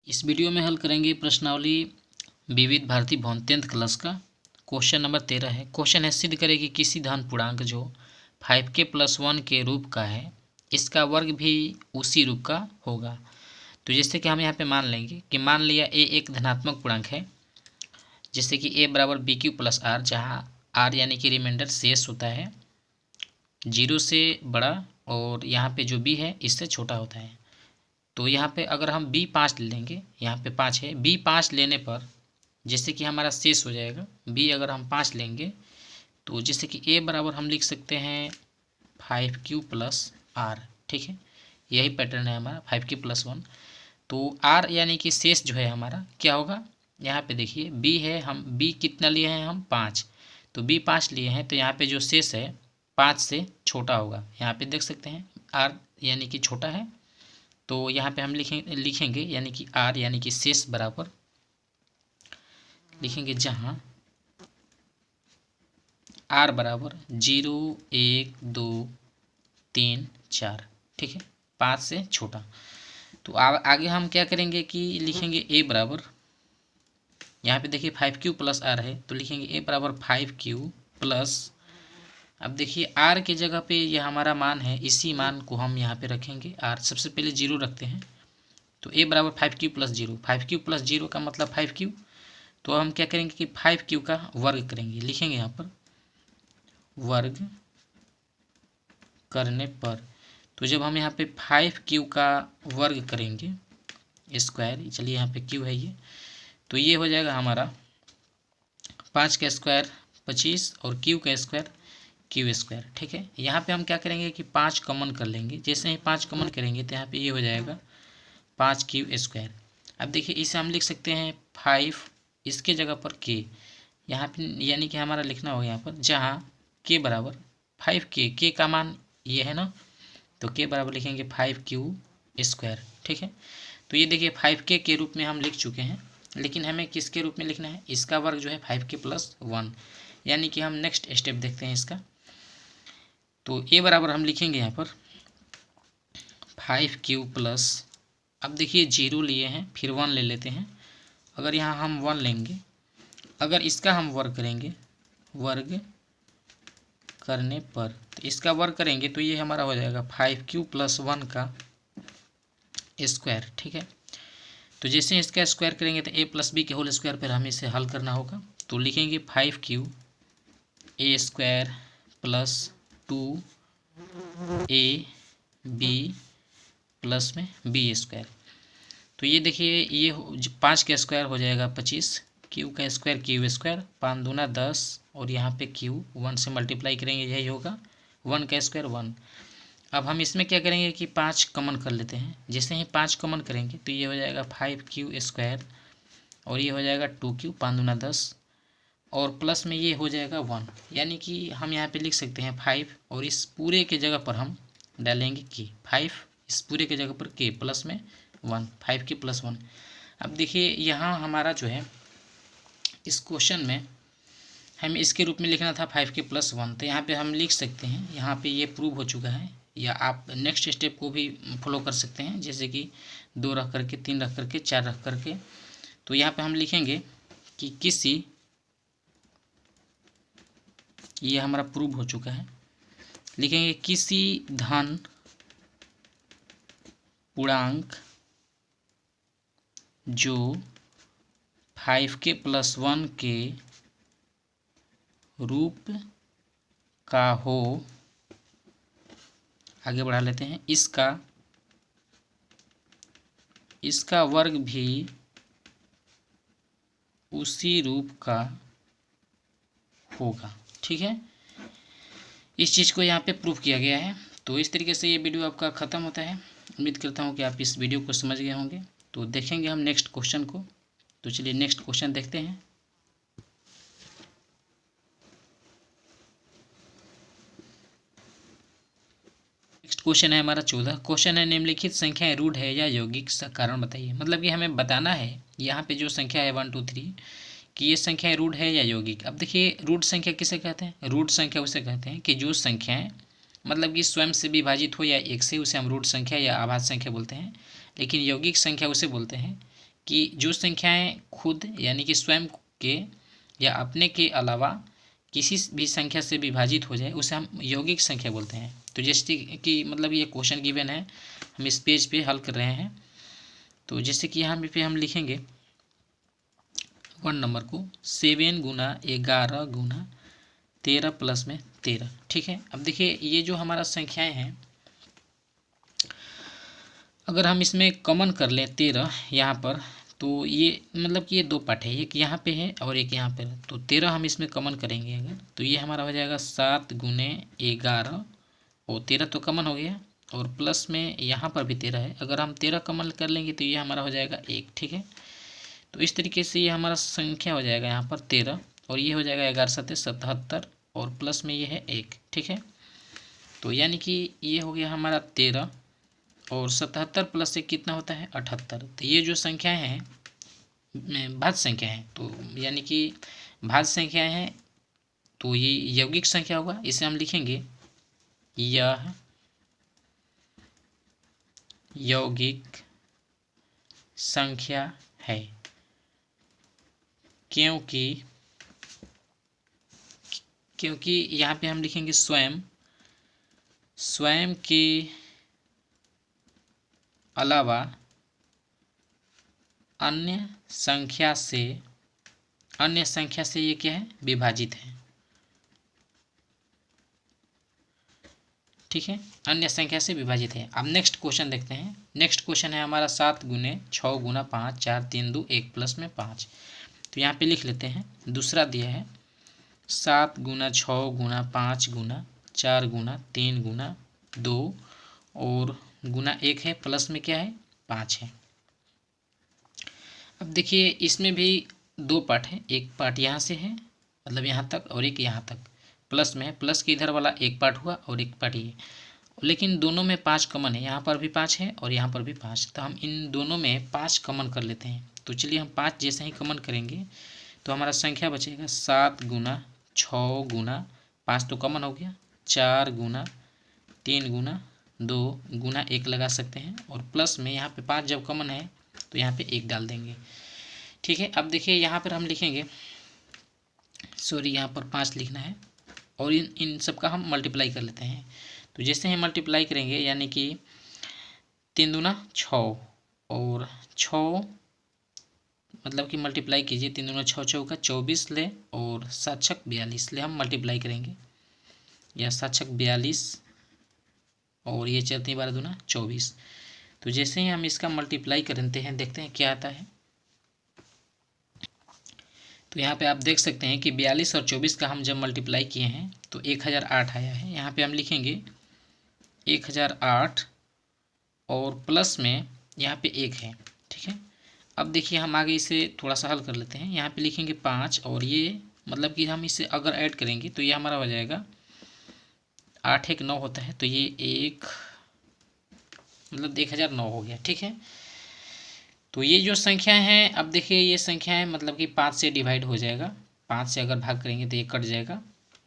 इस वीडियो में हल करेंगे प्रश्नावली विविध भारती भवन 10th क्लास का। क्वेश्चन नंबर 13 है। क्वेश्चन है, सिद्ध करें कि किसी धन पूर्णांक जो 5k+1 के रूप का है, इसका वर्ग भी उसी रूप का होगा। तो जैसे कि हम यहाँ पे मान लेंगे कि मान लिया a एक धनात्मक पूर्णांक है, जैसे कि a बराबर bq+r, जहाँ r यानी कि रिमाइंडर शेष होता है 0 से बड़ा और यहाँ पे जो b है इससे छोटा होता है। तो यहाँ पे अगर हम b5 ले लेंगे, यहाँ पे 5 है, b5 लेने पर जैसे कि हमारा शेष हो जाएगा b, अगर हम 5 लेंगे तो जैसे कि a बराबर हम लिख सकते हैं 5q+r। ठीक है, यही पैटर्न है हमारा 5k+1। तो r यानी कि शेष जो है हमारा क्या होगा, यहाँ पे देखिए b है, हम b कितना लिए हैं, हम 5, तो b 5 लिए हैं, तो यहाँ पे जो शेष है 5 से छोटा होगा। यहाँ पे देख सकते हैं r यानी कि छोटा है, तो यहाँ पे हम लिखेंगे यानी कि r यानी कि शेष बराबर लिखेंगे जहाँ r बराबर 0, 1, 2, 3, 4। ठीक है, 5 से छोटा। तो आगे हम क्या करेंगे कि लिखेंगे a बराबर, यहाँ पे देखिए 5q+r है, तो लिखेंगे a बराबर 5q+। अब देखिए r के जगह पे यह हमारा मान है, इसी मान को हम यहाँ पे रखेंगे। r सबसे पहले 0 रखते हैं, तो a बराबर 5q+0। 5q+0 का मतलब 5q, तो हम क्या करेंगे कि 5q का वर्ग करेंगे। लिखेंगे यहाँ पर वर्ग करने पर, तो जब हम यहाँ पे 5q का वर्ग करेंगे स्क्वायर, चलिए यहाँ पे q है ये, तो ये हो जाएगा हमारा 5 का स्क्वायर 25 और q का स्क्वायर q²। ठीक है, यहाँ पे हम क्या करेंगे कि 5 कॉमन कर लेंगे। जैसे ही 5 कॉमन करेंगे तो यहाँ पे ये हो जाएगा 5q²। अब देखिए इसे हम लिख सकते हैं 5, इसके जगह पर k, यहाँ पे यानी कि हमारा लिखना होगा यहाँ पर जहाँ k बराबर 5k, k का मान ये है ना, तो k बराबर लिखेंगे 5q²। ठीक है, तो ये देखिए 5k के रूप में हम लिख चुके हैं, लेकिन हमें किसके रूप में लिखना है, इसका वर्ग जो है 5k+1, यानी कि हम नेक्स्ट स्टेप देखते हैं इसका। तो a बराबर हम लिखेंगे यहाँ पर 5q+, अब देखिए 0 लिए हैं, फिर 1 ले लेते हैं। अगर यहाँ हम 1 लेंगे, अगर इसका हम वर्ग करेंगे, वर्ग करने पर, तो इसका वर्ग करेंगे तो ये हमारा हो जाएगा 5q+1 का स्क्वायर। ठीक है, तो जैसे इसका स्क्वायर करेंगे तो a+b के होल स्क्वायर पर हमें इसे हल करना होगा। तो लिखेंगे 5q a² + 2ab प्लस में b²। तो ये देखिए ये 5 का स्क्वायर हो जाएगा 25, q का स्क्वायर q², 5 दूना 10, और यहाँ पे q 1 से मल्टीप्लाई करेंगे, यही होगा 1 का स्क्वायर 1। अब हम इसमें क्या करेंगे कि 5 कॉमन कर लेते हैं। जैसे ही 5 कॉमन करेंगे तो ये हो जाएगा 5q² और ये हो जाएगा 2q, 5 दूना 10, और प्लस में ये हो जाएगा 1, यानी कि हम यहाँ पे लिख सकते हैं 5, और इस पूरे के जगह पर हम डालेंगे k, 5 इस पूरे के जगह पर k प्लस में 1, 5k+1। अब देखिए यहाँ हमारा जो है इस क्वेश्चन में हमें इसके रूप में लिखना था 5k+1, तो यहाँ पे हम लिख सकते हैं, यहाँ पे ये प्रूव हो चुका है, या आप नेक्स्ट स्टेप को भी फॉलो कर सकते हैं, जैसे कि 2 रख करके, 3 रख करके, 4 रख करके। तो यहाँ पे हम लिखेंगे कि किसी, ये हमारा प्रूव हो चुका है, लिखेंगे किसी धन पूर्णांक जो 5k+1 के रूप का हो, आगे बढ़ा लेते हैं, इसका वर्ग भी उसी रूप का होगा। ठीक है, इस चीज़ को यहाँ पे प्रूफ किया गया है। तो इस तरीके से ये वीडियो आपका ख़त्म होता है। उम्मीद करता हूँ कि आप इस वीडियो को समझ गए होंगे। तो देखेंगे हम नेक्स्ट क्वेश्चन को। तो चलिए नेक्स्ट क्वेश्चन देखते हैं। नेक्स्ट क्वेश्चन है हमारा 14। क्वेश्चन है, निम्नलिखित संख्याएं रूढ़ है या यौगिक, कारण बताइए। मतलब कि हमें बताना है यहाँ पे जो संख्या है 1, 2, 3 कि ये संख्याएं रूढ़ है या यौगिक। अब देखिए रूढ़ संख्या किसे कहते हैं, रूढ़ संख्या उसे कहते हैं कि जो संख्याएं मतलब कि स्वयं से विभाजित हो या 1 से, उसे हम रूढ़ संख्या या आभाज्य संख्या बोलते हैं। लेकिन यौगिक संख्या उसे बोलते हैं कि जो संख्याएं खुद यानी कि स्वयं के या अपने के अलावा किसी भी संख्या से विभाजित हो जाए उसे हम यौगिक संख्या बोलते हैं। तो जैसे कि मतलब ये क्वेश्चन गिवन है, हम इस पेज पे हल कर रहे हैं। तो जैसे कि यहाँ पे हम लिखेंगे 1 नंबर को 7 गुना 11 गुना 13 प्लस में 13। ठीक है, अब देखिए ये जो हमारा संख्याएं हैं, अगर हम इसमें कॉमन कर लें 13 यहाँ पर, तो ये मतलब कि ये दो पार्ट है, एक यहाँ पे है और एक यहाँ पे है। तो 13 हम इसमें कॉमन करेंगे अगर, तो ये हमारा हो जाएगा 7 गुने 11 और 13 तो कॉमन हो गया, और प्लस में यहाँ पर भी 13 है। अगर हम 13 कॉमन कर लेंगे तो ये हमारा हो जाएगा 1। ठीक है, तो इस तरीके से ये हमारा संख्या हो जाएगा यहाँ पर 13, और ये हो जाएगा 11 7 77 और प्लस में ये है 1। ठीक है, तो यानी कि ये हो गया हमारा 13 और 77 प्लस से कितना होता है 78। तो ये जो संख्याएं हैं भाज्य संख्या हैं, तो यानी कि भाज्य संख्याएं हैं, तो ये यौगिक संख्या होगा। इसे हम लिखेंगे यह यौगिक संख्या है, क्योंकि यहाँ पे हम लिखेंगे स्वयं के अलावा अन्य संख्या से ये क्या है विभाजित है। ठीक है, अन्य संख्या से विभाजित है। अब नेक्स्ट क्वेश्चन देखते हैं। नेक्स्ट क्वेश्चन है हमारा 7 गुने 6 गुना 5 4 3 2 1 प्लस में 5। तो यहाँ पे लिख लेते हैं। दूसरा दिया है 7 गुना 6 गुना 5 गुना 4 गुना 3 गुना 2 और गुना 1 है, प्लस में क्या है 5 है। अब देखिए इसमें भी दो पार्ट है, एक पार्ट यहाँ से है मतलब यहाँ तक, और एक यहाँ तक प्लस में है। प्लस के इधर वाला एक पार्ट हुआ और एक पार्ट ये, लेकिन दोनों में 5 कॉमन है। यहाँ पर भी 5 है और यहाँ पर भी 5, तो हम इन दोनों में 5 कॉमन कर लेते हैं। तो चलिए हम 5 जैसे ही कॉमन करेंगे तो हमारा संख्या बचेगा 7 गुना 6 गुना 5 तो कॉमन हो गया, 4 गुना 3 गुना 2 गुना 1 लगा सकते हैं, और प्लस में यहाँ पे 5 जब कॉमन है तो यहाँ पे 1 डाल देंगे। ठीक है, अब देखिए यहाँ पर हम लिखेंगे, सॉरी यहाँ पर 5 लिखना है, और इन सब का हम मल्टीप्लाई कर लेते हैं। तो जैसे ही मल्टीप्लाई करेंगे यानी कि 3 दूना 6 और 6 मतलब कि मल्टीप्लाई कीजिए, 3 दूना 6 6 का 24 ले और 7 छक 42 ले हम मल्टीप्लाई करेंगे, या 7 छक 42 और ये चलती 12 दूना 24। तो जैसे ही हम इसका मल्टीप्लाई करते हैं देखते हैं क्या आता है। तो यहाँ पे आप देख सकते हैं कि 42 और 24 का हम जब मल्टीप्लाई किए हैं तो 1008 आया है। यहाँ पे हम लिखेंगे 1008 और प्लस में यहाँ पे 1 है। ठीक है, अब देखिए हम आगे इसे थोड़ा सा हल कर लेते हैं। यहाँ पे लिखेंगे 5 और ये मतलब कि हम इसे अगर ऐड करेंगे तो ये हमारा हो जाएगा 8 1 9 होता है, तो ये 1 मतलब 1009 हो गया। ठीक है, तो ये जो संख्या है, अब देखिए ये संख्या है मतलब कि 5 से डिवाइड हो जाएगा, 5 से अगर भाग करेंगे तो ये कट जाएगा।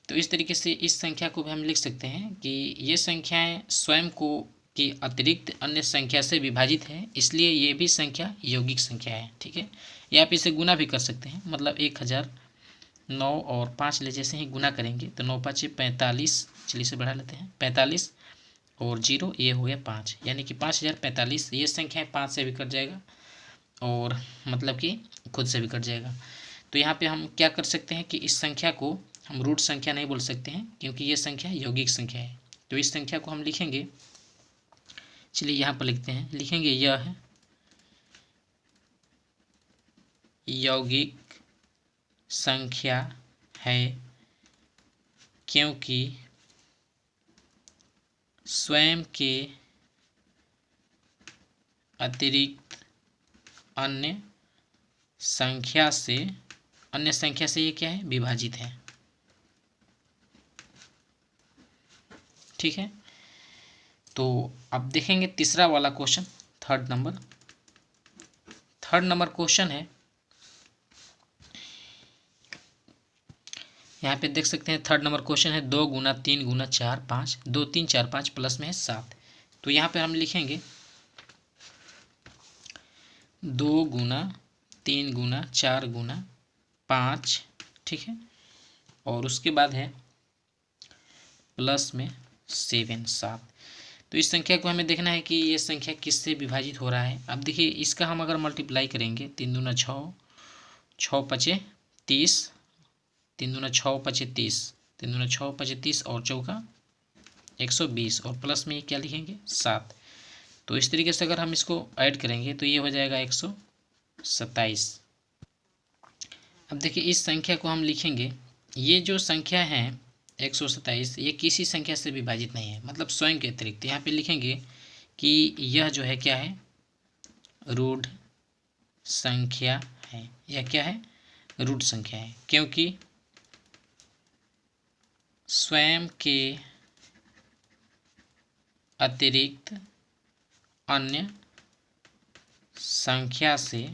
तो इस तरीके से इस संख्या को भी हम लिख सकते हैं कि ये संख्याएं स्वयं को की अतिरिक्त अन्य संख्या से विभाजित है, इसलिए ये भी संख्या यौगिक संख्या है। ठीक है, या आप इसे गुना भी कर सकते हैं, मतलब 1009 और 5 ले जैसे ही गुना करेंगे तो 9 5 45, चलिए इसे बढ़ा लेते हैं 45 और 0 ये हो गया 5, यानी कि 5045। ये संख्या 5 से भी कट जाएगा और मतलब कि खुद से भी कट जाएगा। तो यहाँ पे हम क्या कर सकते हैं कि इस संख्या को हम रूट संख्या नहीं बोल सकते हैं, क्योंकि ये संख्या यौगिक संख्या है। तो इस संख्या को हम लिखेंगे, चलिए यहाँ पर लिखते हैं, लिखेंगे यह यौगिक संख्या है, क्योंकि स्वयं के अतिरिक्त अन्य संख्या से ये क्या है विभाजित है। ठीक है, तो अब देखेंगे तीसरा वाला क्वेश्चन, थर्ड नंबर क्वेश्चन है। यहाँ पे देख सकते हैं थर्ड नंबर क्वेश्चन है 2 गुना 3 गुना 4 5 2 3 4 5 प्लस में है 7। तो यहाँ पे हम लिखेंगे 2 गुना 3 गुना 4 गुना 5, ठीक है। और उसके बाद है प्लस में 7। तो इस संख्या को हमें देखना है कि ये संख्या किससे विभाजित हो रहा है। अब देखिए इसका हम अगर मल्टीप्लाई करेंगे, 3 दूना 6, 6 पचे 30, 3 दूना 6 पचे 30, 3 दूना 6 पचे 30 और चौका 120 और प्लस में ये क्या लिखेंगे 7। तो इस तरीके से अगर हम इसको ऐड करेंगे तो ये हो जाएगा 127। अब देखिए इस संख्या को हम लिखेंगे, ये जो संख्या है 127 ये किसी संख्या से विभाजित नहीं है, मतलब स्वयं के अतिरिक्त। यहाँ पे लिखेंगे कि यह जो है क्या है, रूढ़ संख्या है। यह क्या है, रूढ़ संख्या है, क्योंकि स्वयं के अतिरिक्त अन्य संख्या से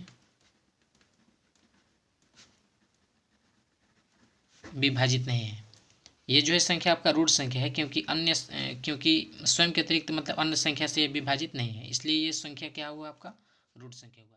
विभाजित नहीं है। ये जो है संख्या आपका रूढ़ संख्या है, क्योंकि स्वयं के अतिरिक्त मतलब अन्य संख्या से विभाजित नहीं है, इसलिए ये संख्या क्या हुआ आपका रूढ़ संख्या हुआ।